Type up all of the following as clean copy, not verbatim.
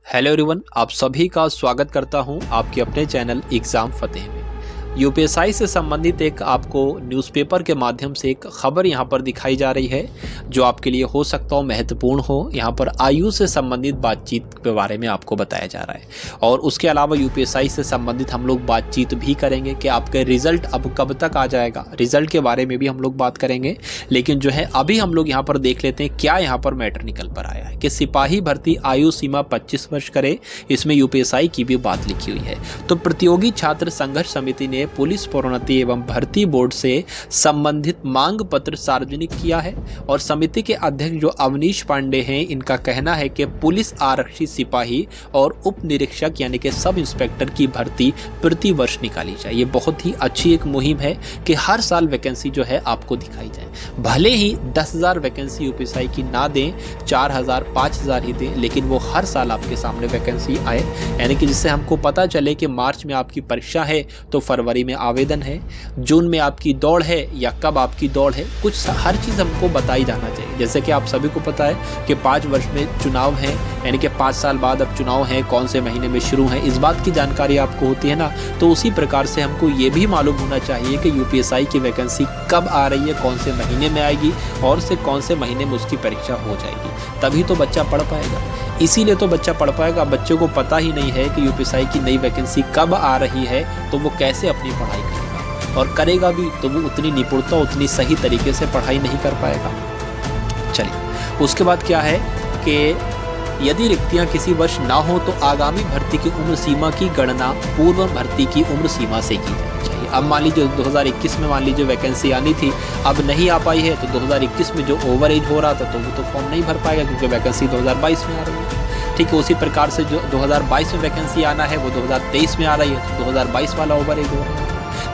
Hello everyone, आप सभी का स्वागत करता हूं आपके अपने चैनल एग्ज़ाम फतेह में। यूपीएससी से संबंधित एक आपको न्यूज़पेपर के माध्यम से एक खबर यहां पर दिखाई जा रही है जो आपके लिए हो सकता हो महत्वपूर्ण हो। यहां पर आयु से संबंधित बातचीत के बारे में आपको बताया जा रहा है और उसके अलावा यूपीएससी से संबंधित हम लोग बातचीत भी करेंगे कि आपका रिजल्ट अब कब तक आ जाएगा। रिजल्ट के बारे में भी हम लोग बात करेंगे, लेकिन जो है अभी हम लोग यहाँ पर देख लेते हैं क्या यहाँ पर मैटर निकल पर आया है कि सिपाही भर्ती आयु सीमा 25 वर्ष करे। इसमें यूपीएससी की भी बात लिखी हुई है। तो प्रतियोगी छात्र संघर्ष समिति ने पुलिस प्रोन्नति एवं भर्ती बोर्ड से संबंधित मांग पत्र सार्वजनिक किया है और समिति के अध्यक्ष जो अवनीश पांडे हैं, इनका कहना है कि पुलिस आरक्षी सिपाही और उप निरीक्षक यानी कि सब इंस्पेक्टर की भर्ती प्रति वर्ष निकाली जाए। ये बहुत ही अच्छी एक मुहिम है कि हर साल वैकेंसी जो है आपको दिखाई जाए। भले ही 10,000 वैकेंसी यूपीएससी की ना दें, 4,000 5,000 ही दें, लेकिन वो हर साल आपके सामने वैकेंसी आए, यानी कि जिससे हमको पता चले कि मार्च में आपकी परीक्षा है तो फरवरी में आवेदन है, जून में आपकी दौड़ है या कब आपकी दौड़ है, कुछ हर चीज़ हमको बताई जाना चाहिए। जैसे कि आप सभी को पता है कि 5 वर्ष में चुनाव है, यानी कि 5 साल बाद अब चुनाव है, कौन से महीने में शुरू है, इस बात की जानकारी आपको होती है ना। तो उसी प्रकार से हमको ये भी मालूम होना चाहिए कि यूपीएससी की वैकेंसी कब आ रही है, कौन से महीने में आएगी और से कौन से महीने में उसकी परीक्षा हो जाएगी, तभी तो बच्चा पढ़ पाएगा। इसीलिए तो बच्चा पढ़ पाएगा। बच्चों को पता ही नहीं है कि यूपीएससी की नई वैकेंसी कब आ रही है, तो वो कैसे अपनी पढ़ाई करेगा, और करेगा भी तो वो उतनी निपुणता, उतनी सही तरीके से पढ़ाई नहीं कर पाएगा। चलिए, उसके बाद क्या है कि यदि रिक्तियां किसी वर्ष ना हो तो आगामी भर्ती की उम्र सीमा की गणना पूर्व भर्ती की उम्र सीमा से की जानी चाहिए। अब मान लीजिए 2021 में मान लीजिए वैकेंसी आनी थी, अब नहीं आ पाई है, तो 2021 में जो ओवर एज हो रहा था तो वो तो फॉर्म नहीं भर पाएगा क्योंकि वैकेंसी 2022 में आ रही है। ठीक है, उसी प्रकार से जो 2022 में वैकेंसी आना है वो 2023 में आ रही है, तो 2022 वाला ओवर एज हो रहा है।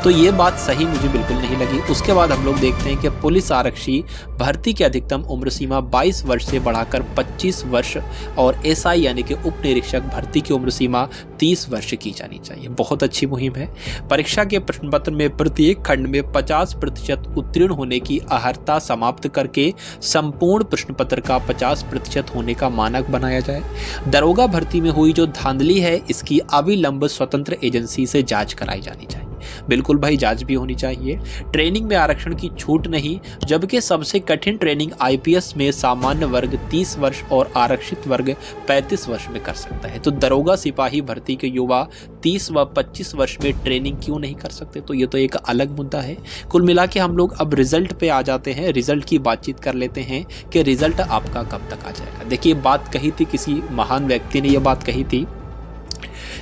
तो ये बात सही मुझे बिल्कुल नहीं लगी। उसके बाद हम लोग देखते हैं कि पुलिस आरक्षी भर्ती की अधिकतम उम्र सीमा 22 वर्ष से बढ़ाकर 25 वर्ष और एसआई यानी कि उप निरीक्षक भर्ती की उम्र सीमा 30 वर्ष की जानी चाहिए। बहुत अच्छी मुहिम है। परीक्षा के प्रश्न पत्र में प्रत्येक खंड में 50% उत्तीर्ण होने की अर्हता समाप्त करके संपूर्ण प्रश्न पत्र का 50% होने का मानक बनाया जाए। दरोगा भर्ती में हुई जो धांधली है, इसकी अविलंब स्वतंत्र एजेंसी से जांच कराई जानी चाहिए। बिल्कुल भाई, जांच भी होनी चाहिए। ट्रेनिंग में आरक्षण की छूट नहीं, जबकि सबसे कठिन ट्रेनिंग आईपीएस में सामान्य वर्ग 30 वर्ष और आरक्षित वर्ग 35 वर्ष में कर सकता है। तो दरोगा सिपाही भर्ती के युवा 30 व 25 वर्ष में ट्रेनिंग क्यों नहीं कर सकते? तो ये तो एक अलग मुद्दा है। कुल मिला के हम लोग अब रिजल्ट पे आ जाते हैं, रिजल्ट की बातचीत कर लेते हैं कि रिजल्ट आपका कब तक आ जाएगा। देखिए, बात कही थी, किसी महान व्यक्ति ने यह बात कही थी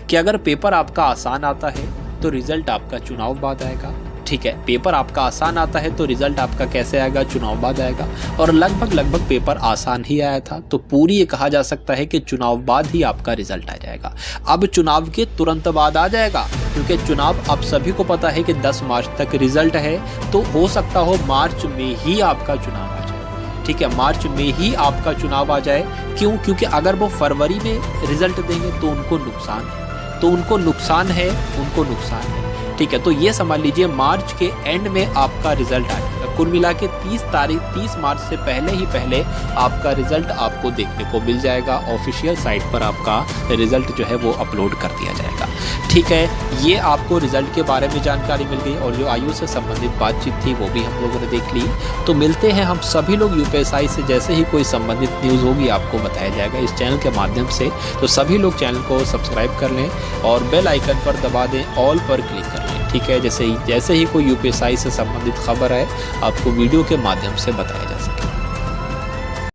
कि अगर पेपर आपका आसान आता है तो रिजल्ट आपका चुनाव बाद आएगा। ठीक है, पेपर आपका आसान आता है तो रिजल्ट आपका कैसे आएगा? चुनाव बाद आएगा। और लगभग पेपर आसान ही आया था, तो पूरी ये कहा जा सकता है कि चुनाव बाद ही आपका रिजल्ट आ जाएगा। अब चुनाव के तुरंत बाद आ जाएगा, क्योंकि चुनाव आप सभी को पता है कि 10 मार्च तक रिजल्ट है, तो हो सकता हो मार्च में ही आपका चुनाव आ जाए। ठीक है, मार्च में ही आपका चुनाव आ जाए। क्यों? क्योंकि अगर वो फरवरी में रिजल्ट देंगे तो उनको नुकसान है, उनको नुकसान है। ठीक है, तो ये समझ लीजिए मार्च के एंड में आपका रिजल्ट आ जाएगा। कुल मिला के 30 मार्च से पहले आपका रिजल्ट आपको देखने को मिल जाएगा। ऑफिशियल साइट पर आपका रिजल्ट जो है वो अपलोड कर दिया जाएगा। ठीक है, ये आपको रिजल्ट के बारे में जानकारी मिल गई और जो आयु से संबंधित बातचीत थी वो भी हम लोगों ने देख ली। तो मिलते हैं हम सभी लोग यूपीएससी से, जैसे ही कोई संबंधित न्यूज़ होगी आपको बताया जाएगा इस चैनल के माध्यम से। तो सभी लोग चैनल को सब्सक्राइब कर लें और बेल आइकन पर दबा दें, ऑल पर क्लिक कर लें। ठीक है, जैसे ही कोई यूपीएससी से संबंधित खबर है आपको वीडियो के माध्यम से बताया जा सके।